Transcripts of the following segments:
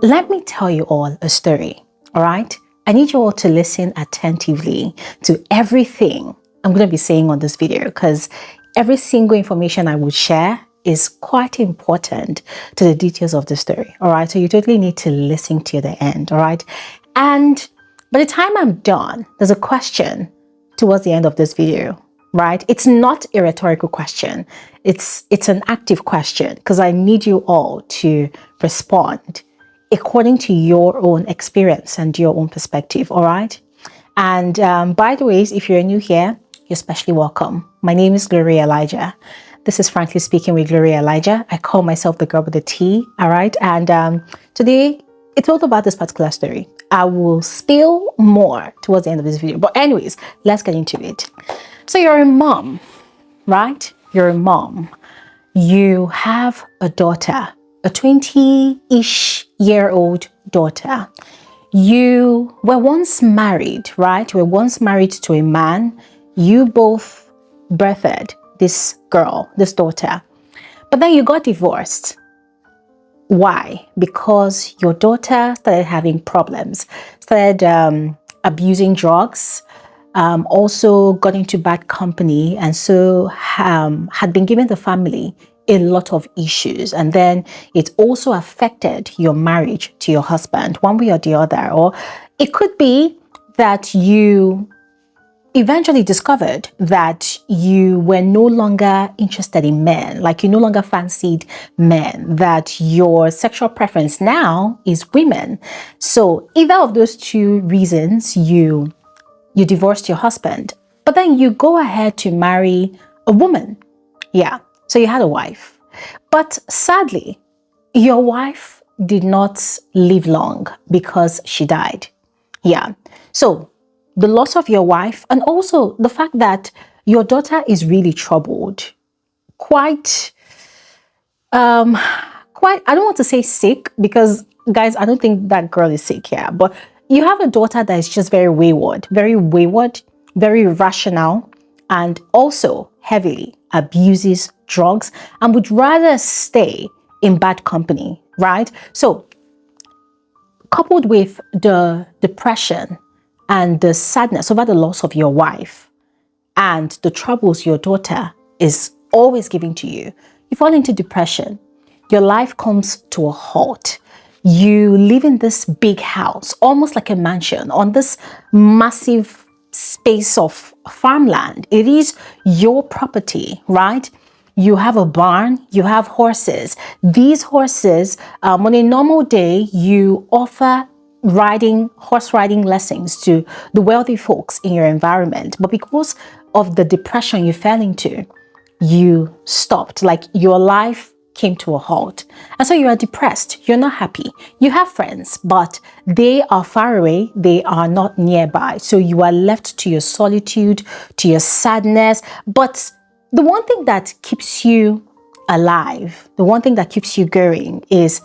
Let me tell you all a story, all right? I need you all to listen attentively to everything I'm going to be saying on this video because every single information I would share is quite important to the details of the story, all right? So you totally need to listen to the end, all right? And by the time I'm done, there's a question towards the end of this video, right? It's not a rhetorical question. It's an active question because I need you all to respond according to your own experience and your own perspective, all right? And by the way, if you're new here, you're especially welcome. My name is Gloria Elijah. This is Frankly Speaking with Gloria Elijah. I call myself the girl with the T, all right? And today, it's all about this particular story. I will spill more towards the end of this video. But anyways, let's get into it. So you're a mom, right? You're a mom. You have a daughter, a 20-ish year old daughter. You were once married, right? You were once married to a man. You both birthed this girl, this daughter. But then you got divorced. Why? Because your daughter started having problems, started abusing drugs, also got into bad company, and so had been giving the family a lot of issues. And then it also affected your marriage to your husband one way or the other. Or it could be that you eventually discovered that you were no longer interested in men, like you no longer fancied men, that your sexual preference now is women. So either of those two reasons, you divorced your husband, but then you go ahead to marry a woman. Yeah, so you had a wife. But sadly, your wife did not live long because she died. Yeah, so the loss of your wife and also the fact that your daughter is really troubled, quite, I don't want to say sick because, guys, I don't think that girl is sick here, but you have a daughter that is just very wayward, very irrational, and also heavily abuses drugs and would rather stay in bad company, right? So coupled with the depression and the sadness over the loss of your wife and the troubles your daughter is always giving to you, you fall into depression. Your life comes to a halt. You live in this big house, almost like a mansion, on this massive space of farmland. It is your property, right? You have a barn, you have horses. These horses, on a normal day, you offer horse riding lessons to the wealthy folks in your environment. But because of the depression you fell into, you stopped, like your life came to a halt. And so you are depressed, you're not happy. You have friends, but they are far away, they are not nearby. So you are left to your solitude, to your sadness. But the one thing that keeps you alive, the one thing that keeps you going is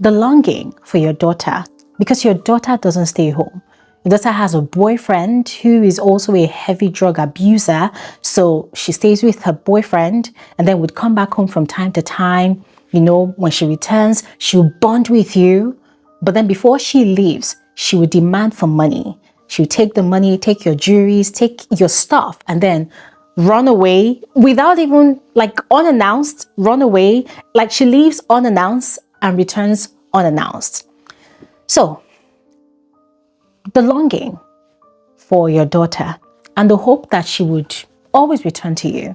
the longing for your daughter, because your daughter doesn't stay home. Your daughter has a boyfriend who is also a heavy drug abuser. So she stays with her boyfriend and then would come back home from time to time. You know, when she returns, she'll bond with you. But then before she leaves, she would demand for money. She'll take the money, take your jewelries, take your stuff, and then run away without even, like, unannounced, run away. Like she leaves unannounced and returns unannounced. So the longing for your daughter and the hope that she would always return to you,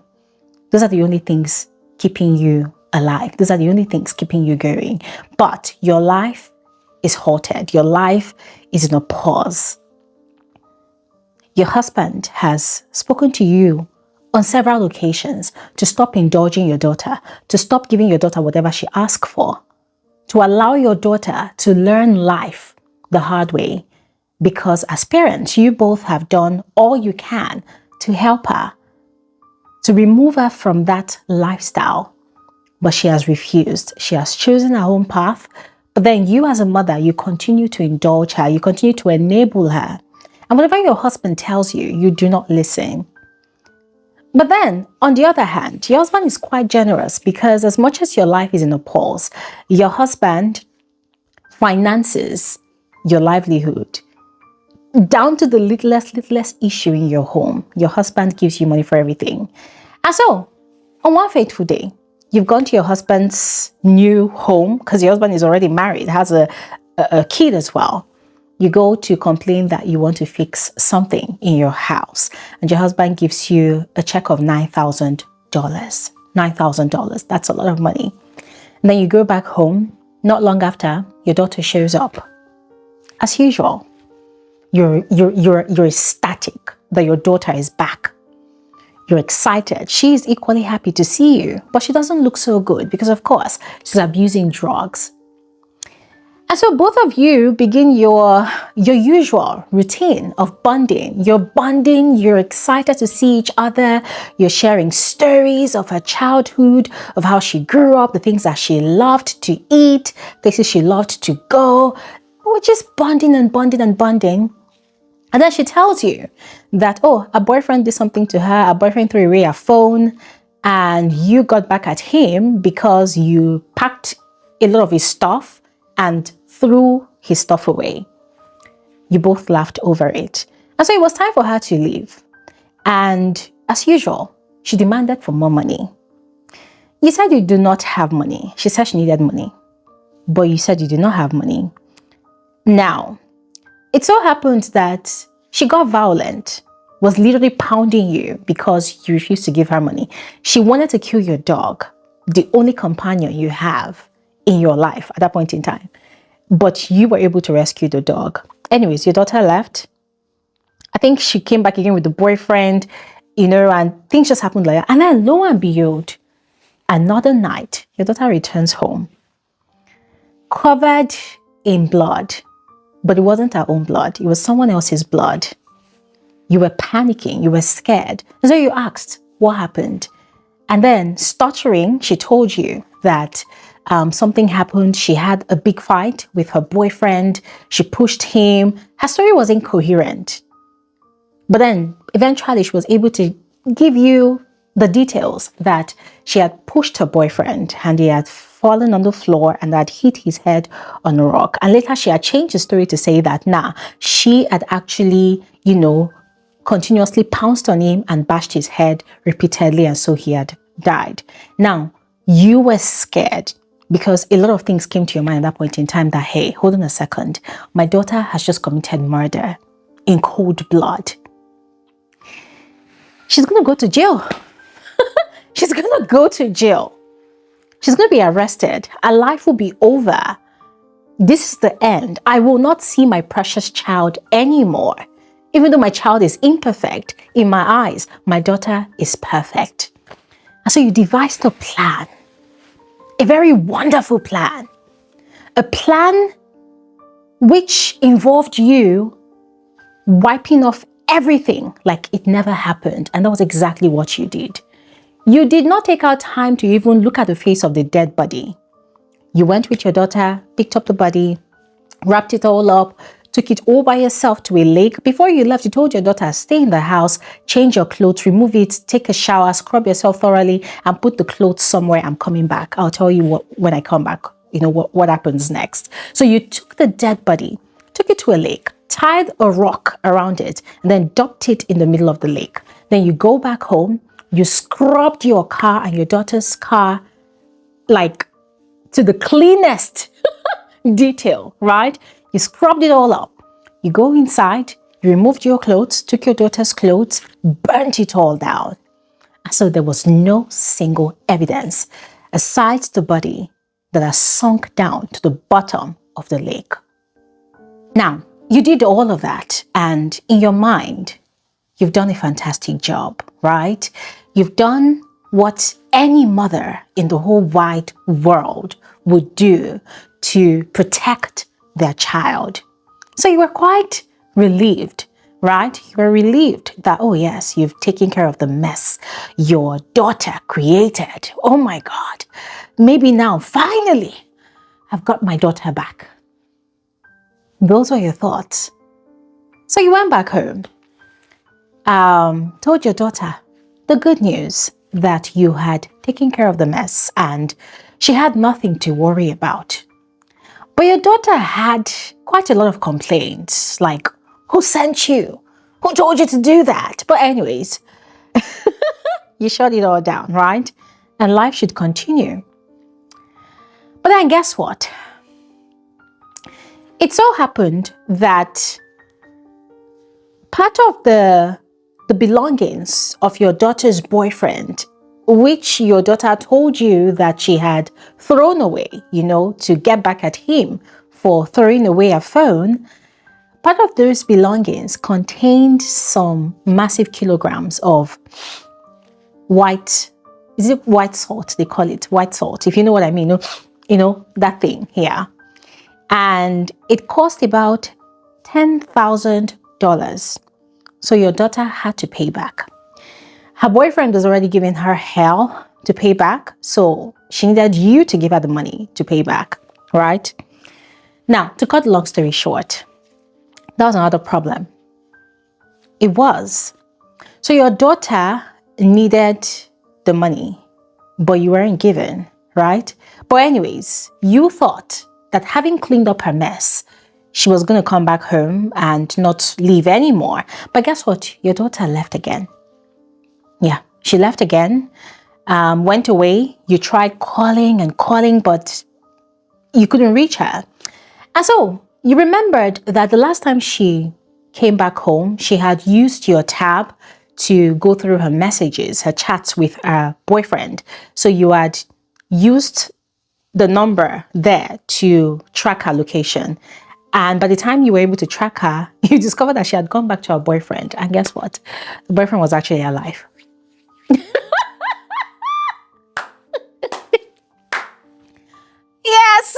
those are the only things keeping you alive. Those are the only things keeping you going. But your life is halted. Your life is in a pause. Your husband has spoken to you on several occasions to stop indulging your daughter, to stop giving your daughter whatever she asks for, to allow your daughter to learn life the hard way. Because as parents, you both have done all you can to help her, to remove her from that lifestyle. But she has refused. She has chosen her own path. But then you as a mother, you continue to indulge her. You continue to enable her. And whatever your husband tells you, you do not listen. But then, on the other hand, your husband is quite generous because as much as your life is in a pause, your husband finances, your livelihood, down to the littlest issue in your home. Your husband gives you money for everything. And so, on one fateful day, you've gone to your husband's new home, because your husband is already married, has a kid as well. You go to complain that you want to fix something in your house, and your husband gives you a check of $9,000. $9,000, that's a lot of money. And then you go back home. Not long after, your daughter shows up. As usual, you're ecstatic that your daughter is back. You're excited. She's equally happy to see you, but she doesn't look so good because, of course, she's abusing drugs. And so both of you begin your usual routine of bonding. You're bonding, you're excited to see each other, you're sharing stories of her childhood, of how she grew up, the things that she loved to eat, places she loved to go. We're just bonding and bonding and bonding. And then she tells you that, oh, a boyfriend did something to her, a boyfriend threw away her phone, and you got back at him because you packed a lot of his stuff and threw his stuff away. You both laughed over it. And so it was time for her to leave. And as usual, she demanded for more money. You said you do not have money. She said she needed money, but you said you do not have money. Now, it so happened that she got violent, was literally pounding you because you refused to give her money. She wanted to kill your dog, the only companion you have in your life at that point in time. But you were able to rescue the dog. Anyways, your daughter left. I think she came back again with the boyfriend, and things just happened like that. And then lo and behold, another night, your daughter returns home, covered in blood. But it wasn't her own blood. It was someone else's blood. You were panicking. You were scared. And so you asked, what happened? And then, stuttering, she told you that something happened. She had a big fight with her boyfriend. She pushed him. Her story was incoherent. But then, eventually, she was able to give you the details that she had pushed her boyfriend and he had fallen on the floor and had hit his head on a rock. And later she had changed the story to say that, she had actually, continuously pounced on him and bashed his head repeatedly, and so he had died. Now, you were scared because a lot of things came to your mind at that point in time that, hey, hold on a second, my daughter has just committed murder in cold blood. She's going to go to jail. She's going to go to jail. She's going to be arrested. Her life will be over. This is the end. I will not see my precious child anymore. Even though my child is imperfect, in my eyes, my daughter is perfect. And so you devised a plan, a very wonderful plan, a plan which involved you wiping off everything like it never happened. And that was exactly what you did. You did not take out time to even look at the face of the dead body. You went with your daughter, picked up the body, wrapped it all up, took it all by yourself to a lake. Before you left, you told your daughter, stay in the house, change your clothes, remove it, take a shower, scrub yourself thoroughly, and put the clothes somewhere. I'm coming back. I'll tell you when I come back, what happens next. So you took the dead body, took it to a lake, tied a rock around it, and then dumped it in the middle of the lake. Then you go back home, you scrubbed your car and your daughter's car like to the cleanest detail, right? You scrubbed it all up. You go inside, you removed your clothes, took your daughter's clothes, burnt it all down. And so there was no single evidence aside the body that has sunk down to the bottom of the lake. Now, you did all of that, and in your mind, you've done a fantastic job, right? You've done what any mother in the whole wide world would do to protect their child. So you were quite relieved, right? You were relieved that, oh yes, you've taken care of the mess your daughter created. Oh my God, maybe now, finally, I've got my daughter back. Those were your thoughts. So you went back home, told your daughter the good news that you had taken care of the mess and she had nothing to worry about. But your daughter had quite a lot of complaints, like, who sent you? Who told you to do that? But anyways, you shut it all down, right? And life should continue. But then guess what? It so happened that part of the belongings of your daughter's boyfriend, which your daughter told you that she had thrown away, to get back at him for throwing away a phone, part of those belongings contained some massive kilograms of white salt? They call it white salt, if you know what I mean. That thing here. And it cost about $10,000. So your daughter had to pay back. Her boyfriend was already giving her hell to pay back, so she needed you to give her the money to pay back, right? Now, to cut the long story short, that was another problem. It was. So your daughter needed the money, but you weren't given, right? But anyways, you thought that having cleaned up her mess, she was going to come back home and not leave anymore. But guess what? Your daughter left again. Yeah, she left again, went away. You tried calling and calling, but you couldn't reach her. And so you remembered that the last time she came back home, she had used your tab to go through her messages, her chats with her boyfriend. So you had used the number there to track her location. And by the time you were able to track her, you discovered that she had gone back to her boyfriend. And guess what? The boyfriend was actually alive. Yes,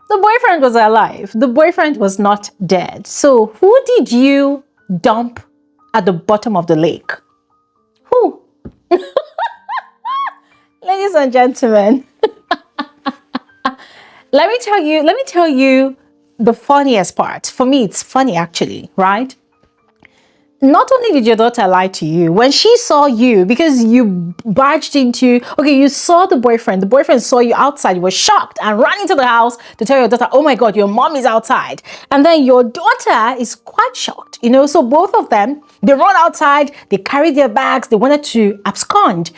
the boyfriend was alive. The boyfriend was not dead. So who did you dump at the bottom of the lake? Who? Ladies and gentlemen, let me tell you the funniest part. For me, it's funny actually, right? Not only did your daughter lie to you, when she saw you, because you barged into, you saw the boyfriend saw you outside, you were shocked and ran into the house to tell your daughter, oh my God, your mom is outside. And then your daughter is quite shocked, so both of them, they run outside, they carried their bags, they wanted to abscond.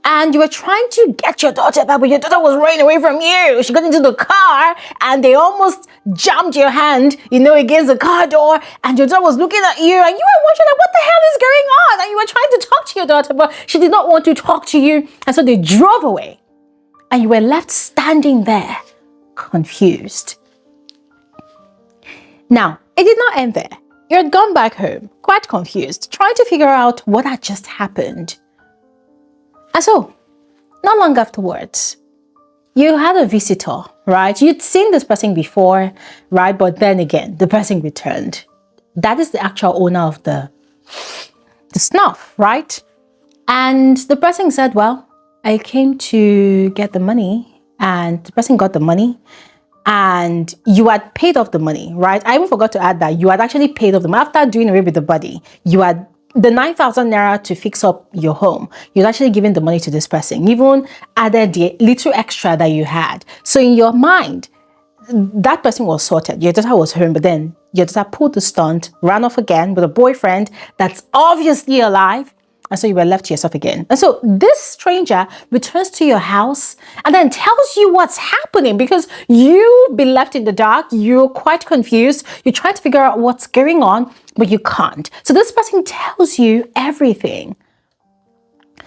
And you were trying to get your daughter back, but your daughter was running away from you. She got into the car and they almost jammed your hand, against the car door. And your daughter was looking at you and you were wondering, like, what the hell is going on? And you were trying to talk to your daughter, but she did not want to talk to you. And so they drove away. And you were left standing there, confused. Now, it did not end there. You had gone back home, quite confused, trying to figure out what had just happened. And so, not long afterwards, you had a visitor, right? You'd seen this person before, right? But then again, the person returned. That is the actual owner of the snuff, right? And the person said, well, I came to get the money, and the person got the money, and you had paid off the money, right? I even forgot to add that you had actually paid off the money. After doing away with the body, you had the 9,000 naira to fix up your home. You'd actually given the money to this person. You even added the little extra that you had. So in your mind, that person was sorted. Your daughter was home, but then your daughter pulled the stunt, ran off again with a boyfriend that's obviously alive. And so you were left to yourself again. And so this stranger returns to your house and then tells you what's happening, because you've been left in the dark. You're quite confused. You're trying to figure out what's going on, but you can't. So this person tells you everything.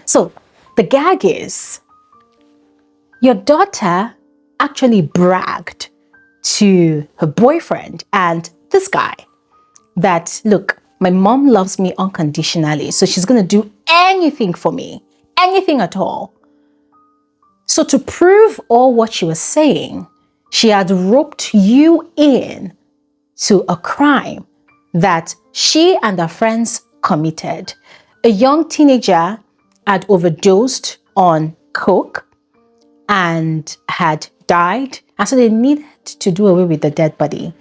So the gag is, your daughter actually bragged to her boyfriend and this guy that, look, my mom loves me unconditionally, so she's going to do anything for me, anything at all. So to prove all what she was saying, she had roped you in to a crime that she and her friends committed. A young teenager had overdosed on coke and had died, and so they needed to do away with the dead body.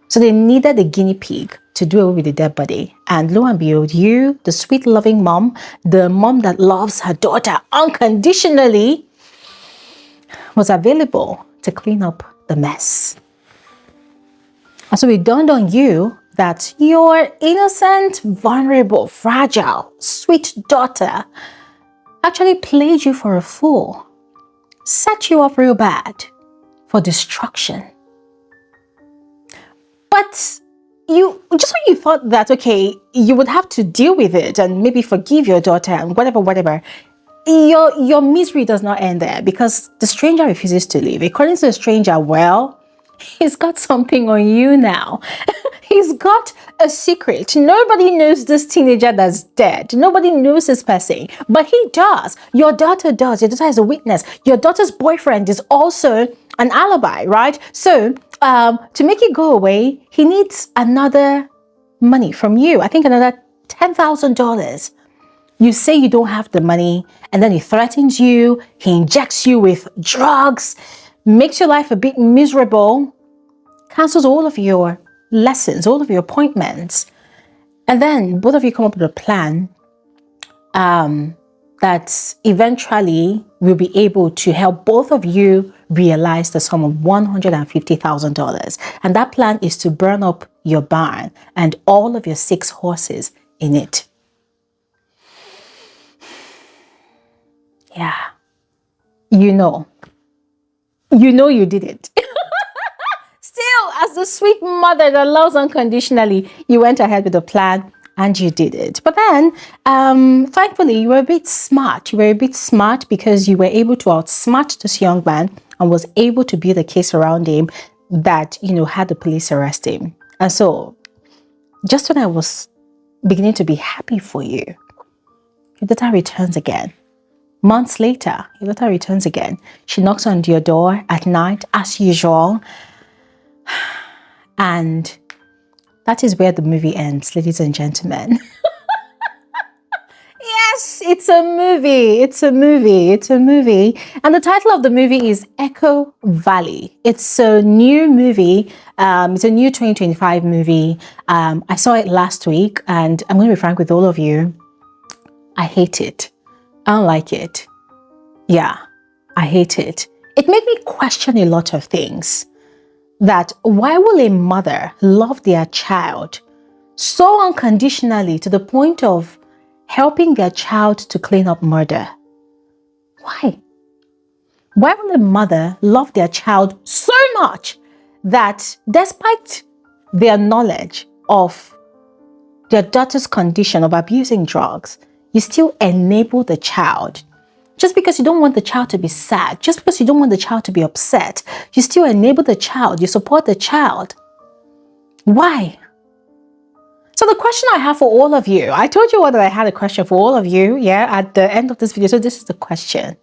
So they needed a guinea pig to do away with the dead body. And lo and behold, you, the sweet loving mom, the mom that loves her daughter unconditionally, was available to clean up the mess. And so it dawned on you that your innocent, vulnerable, fragile, sweet daughter actually played you for a fool, set you up real bad for destruction. But you, just when you thought that, okay, you would have to deal with it and maybe forgive your daughter and whatever, your misery does not end there, because the stranger refuses to leave. According to the stranger, well, he's got something on you now. He's got a secret. Nobody knows this teenager that's dead. Nobody knows this person, but he does. Your daughter does. Your daughter is a witness. Your daughter's boyfriend is also an alibi, right? So to make it go away, he needs another money from you. I think another $10,000. You say you don't have the money, and then he threatens you. He injects you with drugs, makes your life a bit miserable, cancels all of your lessons, all of your appointments. And then both of you come up with a plan that eventually will be able to help both of you realize the sum of $150,000. And that plan is to burn up your barn and all of your 6 horses in it. Yeah. You know you did it. Still, as the sweet mother that loves unconditionally, you went ahead with the plan and you did it. But then, thankfully, you were a bit smart. You were a bit smart because you were able to outsmart this young man and was able to build a case around him that, had the police arrest him. And so, just when I was beginning to be happy for you, your daughter returns again. Months later, your daughter returns again. She knocks on your door at night, as usual. And that is where the movie ends, ladies and gentlemen. Yes, it's a movie. It's a movie. It's a movie. And the title of the movie is Echo Valley. It's a new movie. It's a new 2025 movie. I saw it last week, and I'm going to be frank with all of you. I hate it. I don't like it. Yeah, I hate it. It made me question a lot of things. That why will a mother love their child so unconditionally to the point of helping their child to clean up murder? Why? Why will a mother love their child so much that despite their knowledge of their daughter's condition of abusing drugs, you still enable the child? Just because you don't want the child to be sad, just because you don't want the child to be upset, you still enable the child, you support the child. Why? So the question I have for all of you, I told you that I had a question for all of you, at the end of this video. So this is the question.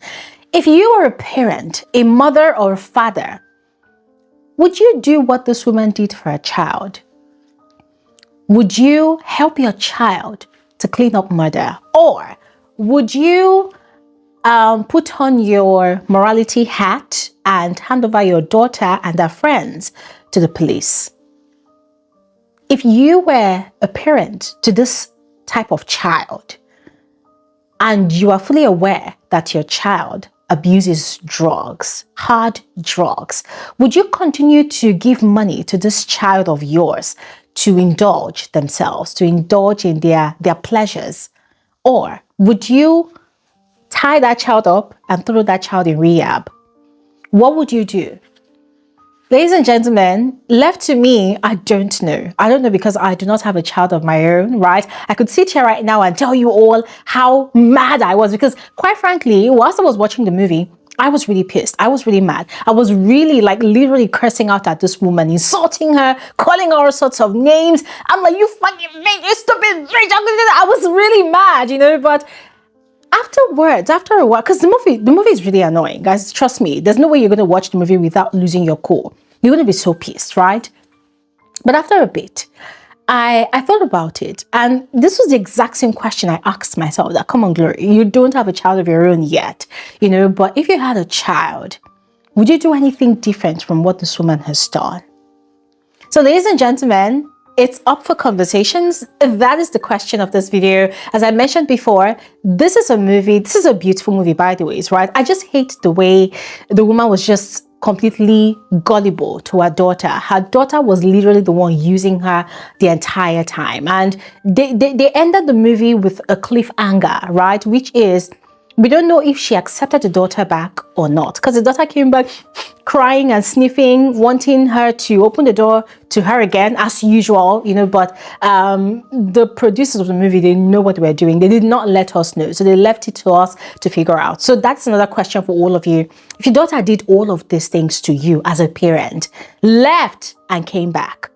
If you were a parent, a mother or a father, would you do what this woman did for a child? Would you help your child to clean up murder? Or would you put on your morality hat and hand over your daughter and her friends to the police? If you were a parent to this type of child and you are fully aware that your child abuses drugs, hard drugs, would you continue to give money to this child of yours to indulge themselves, to indulge in their pleasures? Or would you tie that child up and throw that child in rehab? What would you do? Ladies and gentlemen, left to me, I don't know. I don't know because I do not have a child of my own, right? I could sit here right now and tell you all how mad I was because, quite frankly, whilst I was watching the movie, I was really pissed. I was really mad. I was really literally cursing out at this woman, insulting her, calling her all sorts of names. I'm like, you fucking bitch, you stupid bitch. I was really mad, but afterwards, after a while, because the movie is really annoying, guys. Trust me, there's no way you're going to watch the movie without losing your cool. You're going to be so pissed, right? But after a bit, I thought about it, and this was the exact same question I asked myself. That, come on, Glory, you don't have a child of your own yet, but if you had a child, would you do anything different from what this woman has done? So, ladies and gentlemen, it's up for conversations. That is the question of this video. As I mentioned before, this is a movie. This is a beautiful movie, by the way, right? I just hate the way the woman was just completely gullible to her daughter. Her daughter was literally the one using her the entire time. And they ended the movie with a cliffhanger, right? Which is, we don't know if she accepted the daughter back or not, because the daughter came back crying and sniffing, wanting her to open the door to her again, as usual, you know. But the producers of the movie, they know what they were doing. They did not let us know, so they left it to us to figure out. So that's another question for all of you. If your daughter did all of these things to you as a parent, left and came back,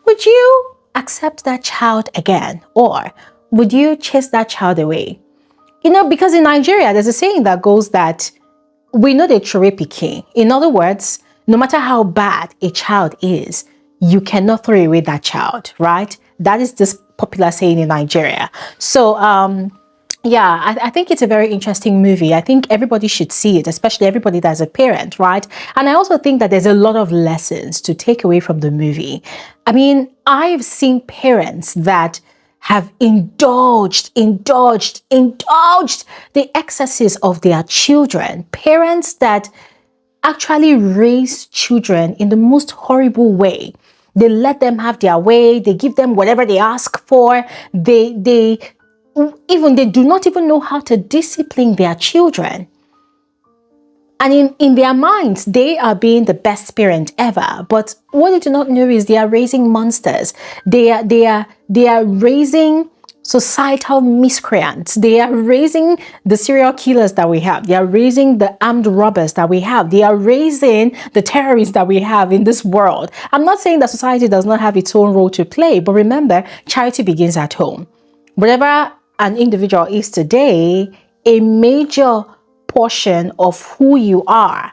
would you accept that child again, or would you chase that child away? You know, because in Nigeria, there's a saying that goes that we know they throw pikin. In other words, no matter how bad a child is, you cannot throw away that child, right? That is this popular saying in Nigeria. So, yeah, I think it's a very interesting movie. I think everybody should see it, especially everybody that's a parent, right? And I also think that there's a lot of lessons to take away from the movie. I mean, I've seen parents that have indulged the excesses of their children. Parents that actually raise children in the most horrible way. They let them have their way. They give them whatever they ask for. They do not even know how to discipline their children. And in their minds, they are being the best parent ever. But what they do not know is they are raising monsters. They are raising societal miscreants. They are raising the serial killers that we have. They are raising the armed robbers that we have. They are raising the terrorists that we have in this world. I'm not saying that society does not have its own role to play, but remember, charity begins at home. Whatever an individual is today, a major portion of who you are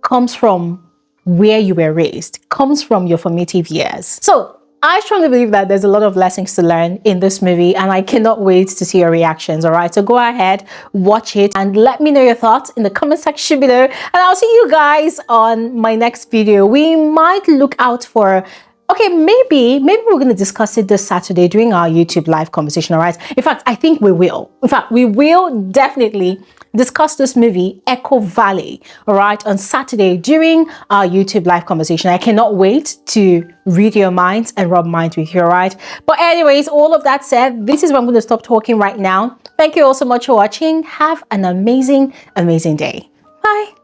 comes from where you were raised, comes from your formative years. So I strongly believe that there's a lot of lessons to learn in this movie, and I cannot wait to see your reactions. All right, so go ahead, watch it, and let me know your thoughts in the comment section below, and I'll see you guys on my next video. We might look out for, okay, maybe we're going to discuss it this Saturday during our YouTube live conversation, all right? In fact, I think we will. In fact, we will definitely discuss this movie, Echo Valley, all right, on Saturday during our YouTube live conversation. I cannot wait to read your minds and rub minds with you, all right? But anyways, all of that said, this is where I'm going to stop talking right now. Thank you all so much for watching. Have an amazing, amazing day. Bye.